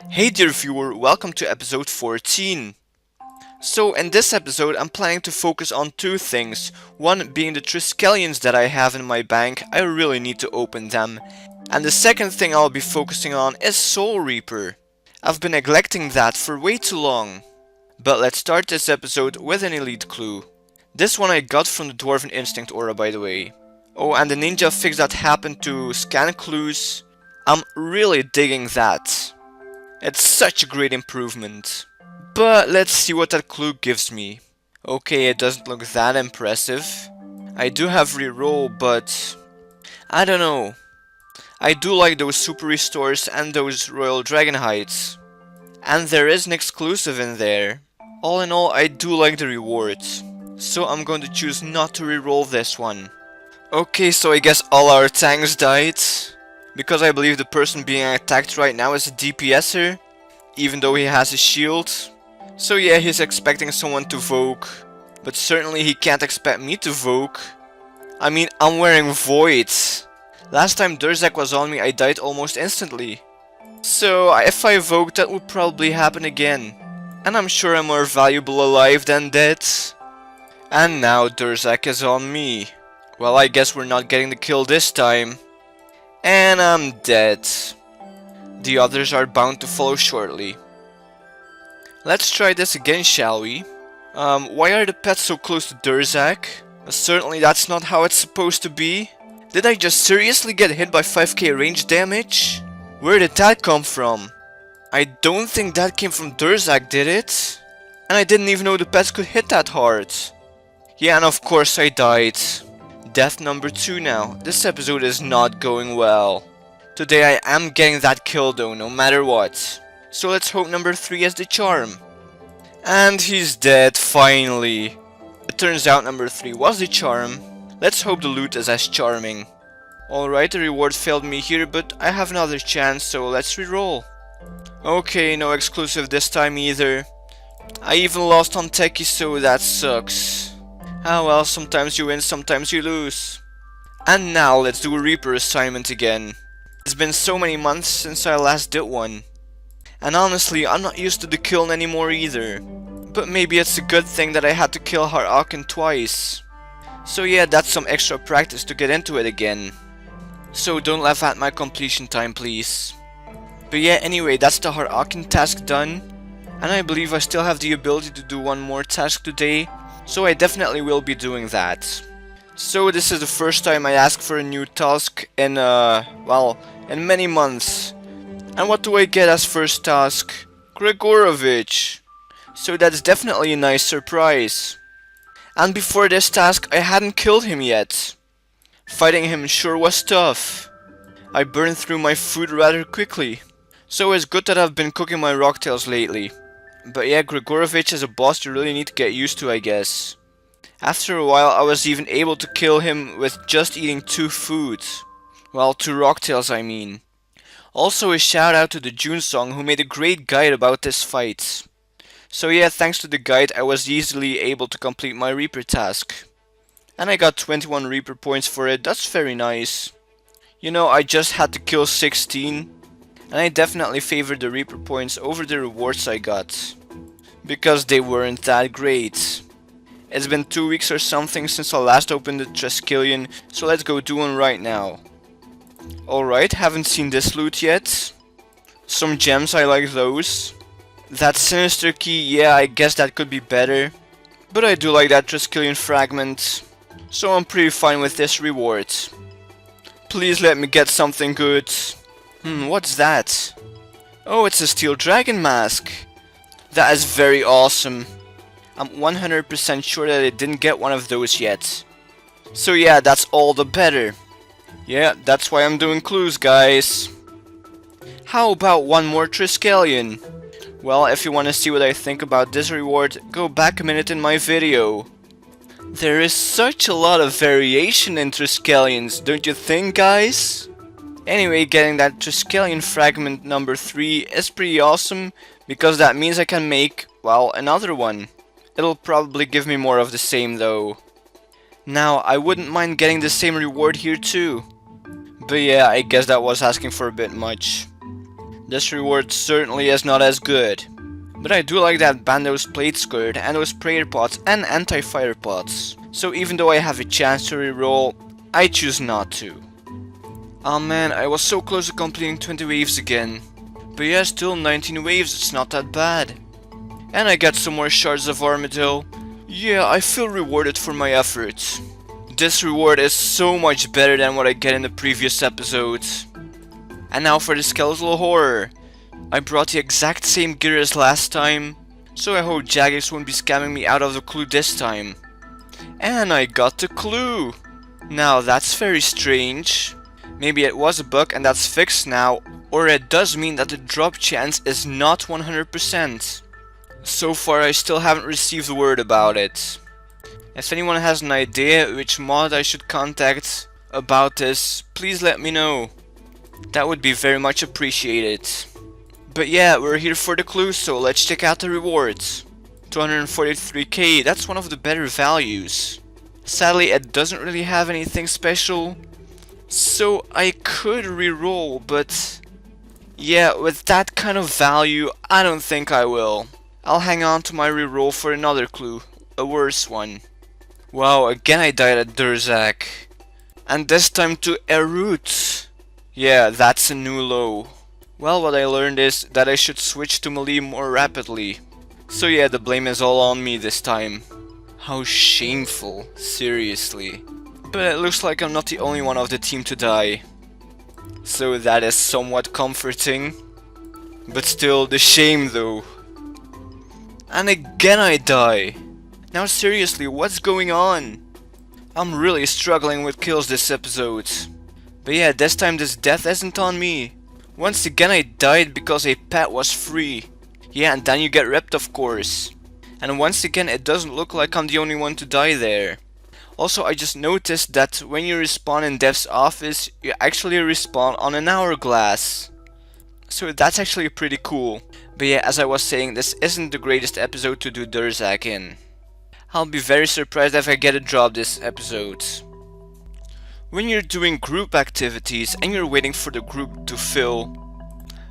Hey dear viewer, welcome to episode 14. So in this episode I'm planning to focus on two things. One being the triskelions that I have in my bank, I really need to open them. And the second thing I'll be focusing on is Soul Reaper. I've been neglecting that for way too long. But let's start this episode with an elite clue. This one I got from the Dwarven Instinct aura, by the way. Oh, and the ninja fix that happened to scan clues. I'm really digging that. It's such a great improvement. But let's see what that clue gives me. Okay, it doesn't look that impressive. I do have reroll, but I don't know. I do like those super restores and those royal dragon hides. And there is an exclusive in there. All in all, I do like the reward. So I'm going to choose not to reroll this one. Okay, so I guess all our tanks died. Because I believe the person being attacked right now is a DPSer, even though he has a shield. So yeah, he's expecting someone to Vogue, but certainly he can't expect me to Vogue. I mean, I'm wearing Void. Last time Durzag was on me, I died almost instantly. So if I Vogue, that would probably happen again. And I'm sure I'm more valuable alive than dead. And now Durzag is on me. Well, I guess we're not getting the kill this time. And I'm dead. The others are bound to follow shortly. Let's try this again, shall we? Why are the pets so close to Durzag? Certainly that's not how it's supposed to be. Did I just seriously get hit by 5k range damage? Where did that come from? I don't think that came from Durzag, did it? And I didn't even know the pets could hit that hard. Yeah, and of course I died. Death number 2 now. This episode is not going well. Today I am getting that kill though, no matter what. So let's hope number 3 is the charm. And he's dead, finally. It turns out number 3 was the charm. Let's hope the loot is as charming. Alright, the reward failed me here, but I have another chance, so let's reroll. Okay, no exclusive this time either. I even lost on Techie, so that sucks. Ah well, sometimes you win, sometimes you lose. And now let's do a Reaper assignment again. It's been so many months since I last did one. And honestly, I'm not used to the kiln anymore either. But maybe it's a good thing that I had to kill Araxxi twice. So yeah, that's some extra practice to get into it again. So don't laugh at my completion time, please. But yeah, anyway, that's the Araxxi task done. And I believe I still have the ability to do one more task today. So I definitely will be doing that. So this is the first time I ask for a new task in, well, in many months. And what do I get as first task? Gregorovich. So that's definitely a nice surprise. And before this task, I hadn't killed him yet. Fighting him sure was tough. I burned through my food rather quickly. So it's good that I've been cooking my rocktails lately. But yeah, Gregorovich is a boss you really need to get used to, I guess. After a while I was even able to kill him with just eating 2 foods. Well, 2 rocktails I mean. Also a shout out to the June Song who made a great guide about this fight. So yeah, thanks to the guide I was easily able to complete my Reaper task. And I got 21 Reaper points for it, that's very nice. You know, I just had to kill 16. And I definitely favored the Reaper points over the rewards I got. Because they weren't that great. It's been 2 weeks or something since I last opened the Triskelion, so let's go do one right now. Alright, haven't seen this loot yet. Some gems, I like those. That Sinister Key, yeah, I guess that could be better. But I do like that Triskelion fragment. So I'm pretty fine with this reward. Please let me get something good. What's that? Oh, it's a steel dragon mask. That is very awesome. I'm 100% sure that I didn't get one of those yet. So yeah, that's all the better. Yeah, that's why I'm doing clues, guys. How about one more Triskelion? Well, if you want to see what I think about this reward, go back a minute in my video. There is such a lot of variation in Triskelions, don't you think, guys? Anyway, getting that Triskelion fragment number 3 is pretty awesome, because that means I can make, well, another one. It'll probably give me more of the same though. Now, I wouldn't mind getting the same reward here too. But yeah, I guess that was asking for a bit much. This reward certainly is not as good. But I do like that Bandos plateskirt and those prayer pots and anti-fire pots. So even though I have a chance to reroll, I choose not to. Oh man, I was so close to completing 20 waves again. But yeah, still 19 waves, it's not that bad. And I got some more shards of Armadyl. Yeah, I feel rewarded for my efforts. This reward is so much better than what I get in the previous episodes. And now for the Skeletal Horror. I brought the exact same gear as last time, so I hope Jagex won't be scamming me out of the clue this time. And I got the clue! Now that's very strange. Maybe it was a bug and that's fixed now, or it does mean that the drop chance is not 100%. So far I still haven't received word about it. If anyone has an idea which mod I should contact about this, please let me know. That would be very much appreciated. But yeah, we're here for the clue, so let's check out the rewards. 243k, that's one of the better values. Sadly, it doesn't really have anything special, so I could reroll, but yeah, with that kind of value, I don't think I will. I'll hang on to my reroll for another clue, a worse one. Wow, again I died at Durzag. And this time to Erut. Yeah, that's a new low. Well, what I learned is that I should switch to melee more rapidly. So yeah, the blame is all on me this time. How shameful, seriously. But it looks like I'm not the only one of the team to die. So that is somewhat comforting. But still, the shame though. And again I die. Now seriously, what's going on? I'm really struggling with kills this episode. But yeah, this time this death isn't on me. Once again I died because a pet was free. Yeah, and then you get ripped, of course. And once again it doesn't look like I'm the only one to die there. Also, I just noticed that when you respawn in Dev's office, you actually respawn on an hourglass. So that's actually pretty cool. But yeah, as I was saying, this isn't the greatest episode to do Durzag in. I'll be very surprised if I get a drop this episode. When you're doing group activities and you're waiting for the group to fill,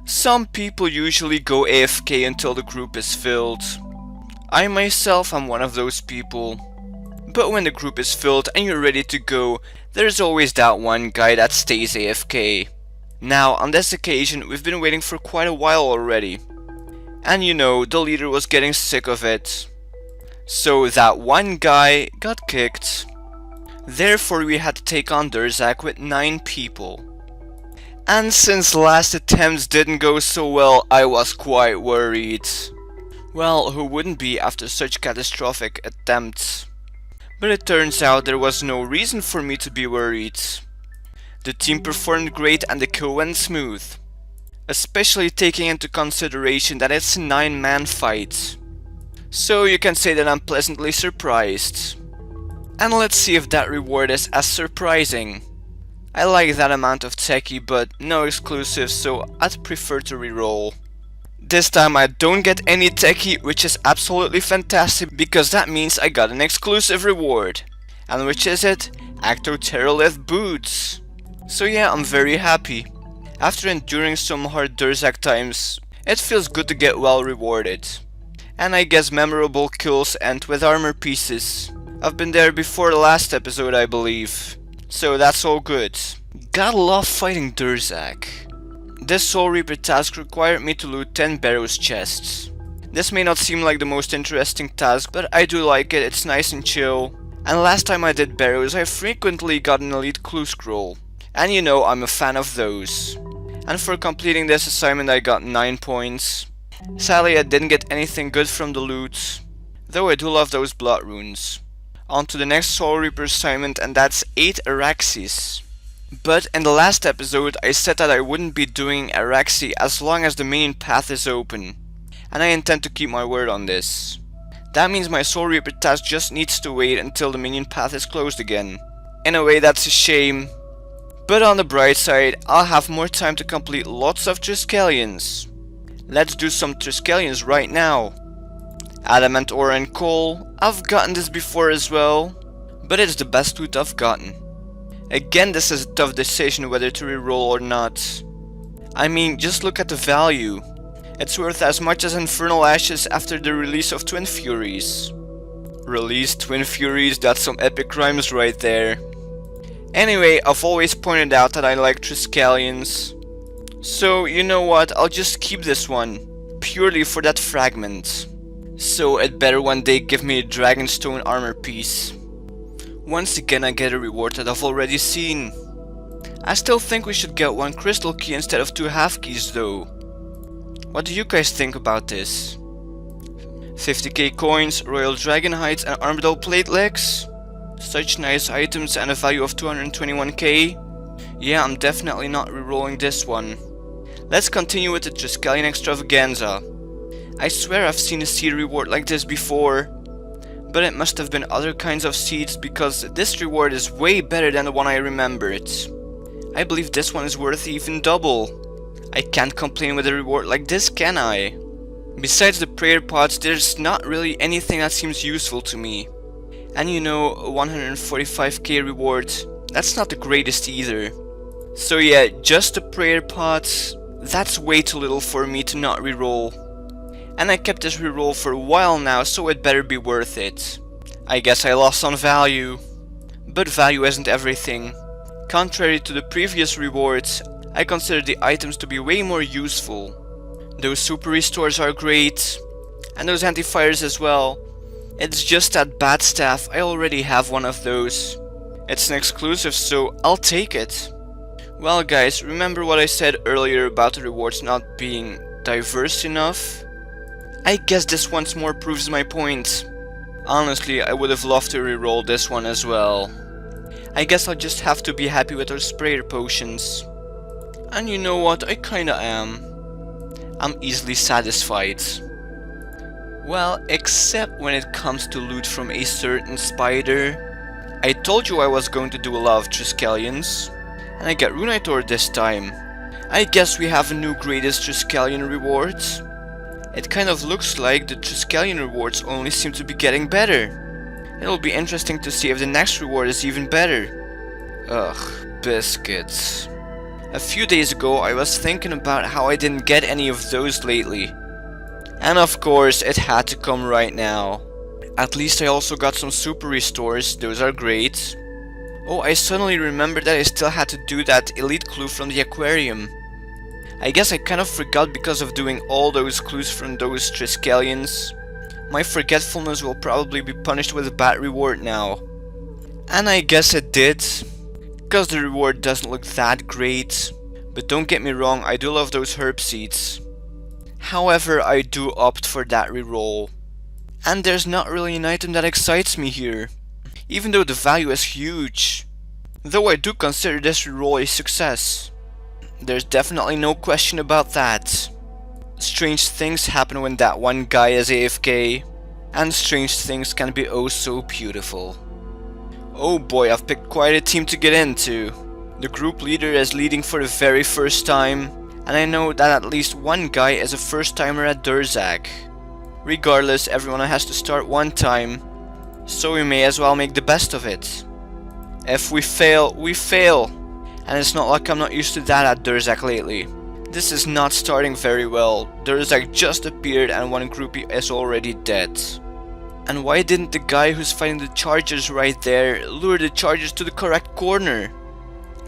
some people usually go AFK until the group is filled. I myself am one of those people. But when the group is filled and you're ready to go, there's always that one guy that stays AFK. Now, on this occasion, we've been waiting for quite a while already. And you know, the leader was getting sick of it. So that one guy got kicked. Therefore, we had to take on Durzag with 9 people. And since last attempts didn't go so well, I was quite worried. Well, who wouldn't be after such catastrophic attempts? But it turns out there was no reason for me to be worried. The team performed great and the kill went smooth. Especially taking into consideration that it's a 9-man fight. So you can say that I'm pleasantly surprised. And let's see if that reward is as surprising. I like that amount of techie, but no exclusives, so I'd prefer to reroll. This time I don't get any techie, which is absolutely fantastic, because that means I got an exclusive reward. And which is it? Achto teralith boots. So yeah, I'm very happy. After enduring some hard Durzag times, it feels good to get well rewarded. And I guess memorable kills end with armor pieces. I've been there before the last episode, I believe. So that's all good. Gotta love fighting Durzag. This Soul Reaper task required me to loot 10 Barrows chests. This may not seem like the most interesting task, but I do like it, it's nice and chill. And last time I did Barrows, I frequently got an elite clue scroll. And you know, I'm a fan of those. And for completing this assignment I got 9 points. Sadly, I didn't get anything good from the loot, though I do love those blood runes. On to the next Soul Reaper assignment, and that's 8 Araxxis. But in the last episode I said that I wouldn't be doing Araxxi as long as the minion path is open. And I intend to keep my word on this. That means my Soul Reaper task just needs to wait until the minion path is closed again. In a way, that's a shame. But on the bright side, I'll have more time to complete lots of triskelions. Let's do some triskelions right now. Adamant ore and coal, I've gotten this before as well, but it's the best loot I've gotten. Again, this is a tough decision whether to reroll or not. I mean, just look at the value. It's worth as much as Infernal Ashes after the release of Twin Furies. Release Twin Furies, that's some epic rhymes right there. Anyway, I've always pointed out that I like triskelions. So, you know what, I'll just keep this one, purely for that fragment. So it better one day give me a Dragonstone armor piece. Once again I get a reward that I've already seen. I still think we should get one crystal key instead of 2 half keys though. What do you guys think about this? 50k coins, royal dragon hides and Armadyl platelegs? Such nice items and a value of 221k? Yeah, I'm definitely not rerolling this one. Let's continue with the Triskelion extravaganza. I swear I've seen a seed reward like this before, but it must have been other kinds of seeds because this reward is way better than the one I remembered. I believe this one is worth even double. I can't complain with a reward like this, can I? Besides the prayer pots, there's not really anything that seems useful to me. And you know, a 145k reward, that's not the greatest either. So yeah, just the prayer pots, that's way too little for me to not reroll. And I kept this reroll for a while now, so it better be worth it. I guess I lost on value. But value isn't everything. Contrary to the previous rewards, I consider the items to be way more useful. Those super restores are great, and those anti-fires as well. It's just that bat staff, I already have one of those. It's an exclusive, so I'll take it. Well guys, remember what I said earlier about the rewards not being diverse enough? I guess this once more proves my point. Honestly, I would have loved to reroll this one as well. I guess I'll just have to be happy with those sprayer potions. And you know what, I kinda am. I'm easily satisfied. Well, except when it comes to loot from a certain spider. I told you I was going to do a lot of triskelions. And I get Runitor this time. I guess we have a new greatest triskelion reward. It kind of looks like the triskelion rewards only seem to be getting better. It'll be interesting to see if the next reward is even better. Ugh, biscuits. A few days ago I was thinking about how I didn't get any of those lately. And of course it had to come right now. At least I also got some super restores, those are great. Oh, I suddenly remembered that I still had to do that elite clue from the aquarium. I guess I kind of forgot because of doing all those clues from those triskelions. My forgetfulness will probably be punished with a bad reward now. And I guess it did, because the reward doesn't look that great. But don't get me wrong, I do love those herb seeds. However, I do opt for that reroll. And there's not really an item that excites me here, even though the value is huge. Though I do consider this reroll a success. There's definitely no question about that. Strange things happen when that one guy is AFK, and strange things can be oh so beautiful. Oh boy, I've picked quite a team to get into. The group leader is leading for the very first time, and I know that at least one guy is a first timer at Durzag. Regardless, everyone has to start one time, so we may as well make the best of it. If we fail, we fail. And it's not like I'm not used to that at Durzag lately. This is not starting very well. Durzag just appeared and one groupie is already dead. And why didn't the guy who's fighting the chargers right there lure the chargers to the correct corner?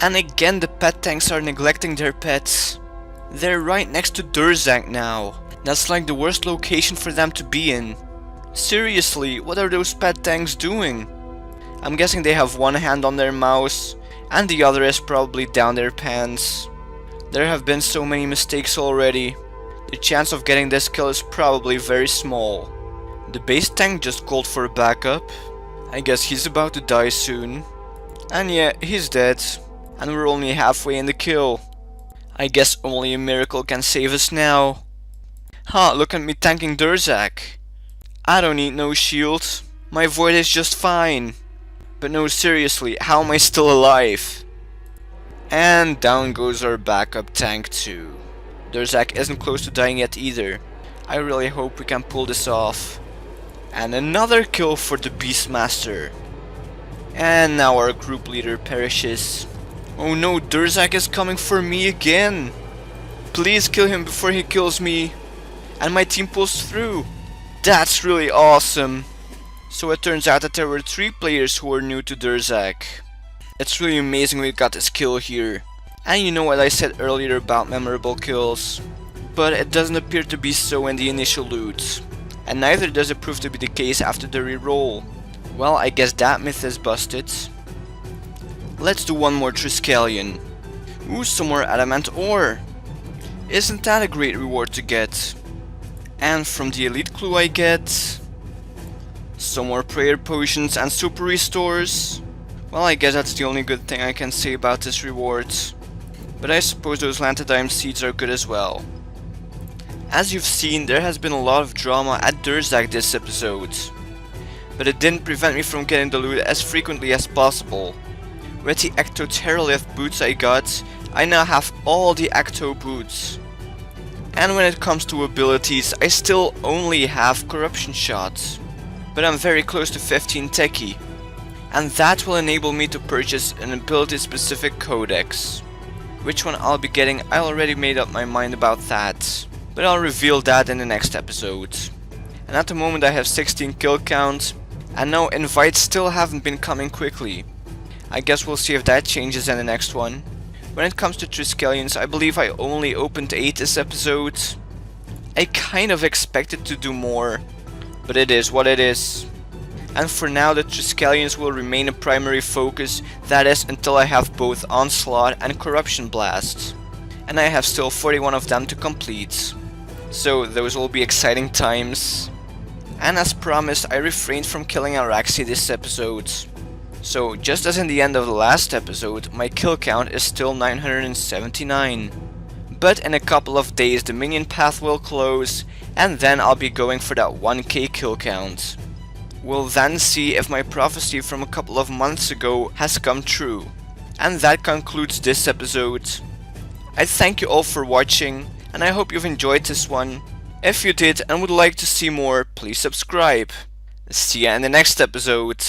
And again the pet tanks are neglecting their pets. They're right next to Durzag now. That's like the worst location for them to be in. Seriously, what are those pet tanks doing? I'm guessing they have one hand on their mouse and the other is probably down their pants. There have been so many mistakes already. The chance of getting this kill is probably very small. The base tank just called for a backup. I guess he's about to die soon. And yeah, he's dead. And we're only halfway in the kill. I guess only a miracle can save us now. Ha, look at me tanking Durzag. I don't need no shield. My void is just fine. But no, seriously, how am I still alive? And down goes our backup tank too. Durzag isn't close to dying yet either. I really hope we can pull this off. And another kill for the Beastmaster. And now our group leader perishes. Oh no, Durzag is coming for me again. Please kill him before he kills me. And my team pulls through. That's really awesome. So it turns out that there were 3 players who were new to Durzag. It's really amazing we got this kill here. And you know what I said earlier about memorable kills. But it doesn't appear to be so in the initial loot. And neither does it prove to be the case after the reroll. Well, I guess that myth is busted. Let's do one more triskelion. Ooh, some more adamant ore. Isn't that a great reward to get? And from the elite clue I get some more prayer potions and super restores. Well, I guess that's the only good thing I can say about this reward. But I suppose those lantadime seeds are good as well. As you've seen, there has been a lot of drama at Durzag this episode. But it didn't prevent me from getting the loot as frequently as possible. With the Achto teralith boots I got, I now have all the Achto boots. And when it comes to abilities, I still only have corruption shots. But I'm very close to 15 techie. And that will enable me to purchase an ability specific codex. Which one I'll be getting, I already made up my mind about that. But I'll reveal that in the next episode. And at the moment I have 16 kill count. And no, invites still haven't been coming quickly. I guess we'll see if that changes in the next one. When it comes to triskelions, I believe I only opened 8 this episode. I kind of expected to do more, but it is what it is. And for now the triskelions will remain a primary focus, that is until I have both Onslaught and Corruption Blast. And I have still 41 of them to complete. So those will be exciting times. And as promised, I refrained from killing Araxxi this episode. So just as in the end of the last episode, my kill count is still 979. But in a couple of days the minion path will close, and then I'll be going for that 1k kill count. We'll then see if my prophecy from a couple of months ago has come true. And that concludes this episode. I thank you all for watching, and I hope you've enjoyed this one. If you did and would like to see more, please subscribe. See ya in the next episode.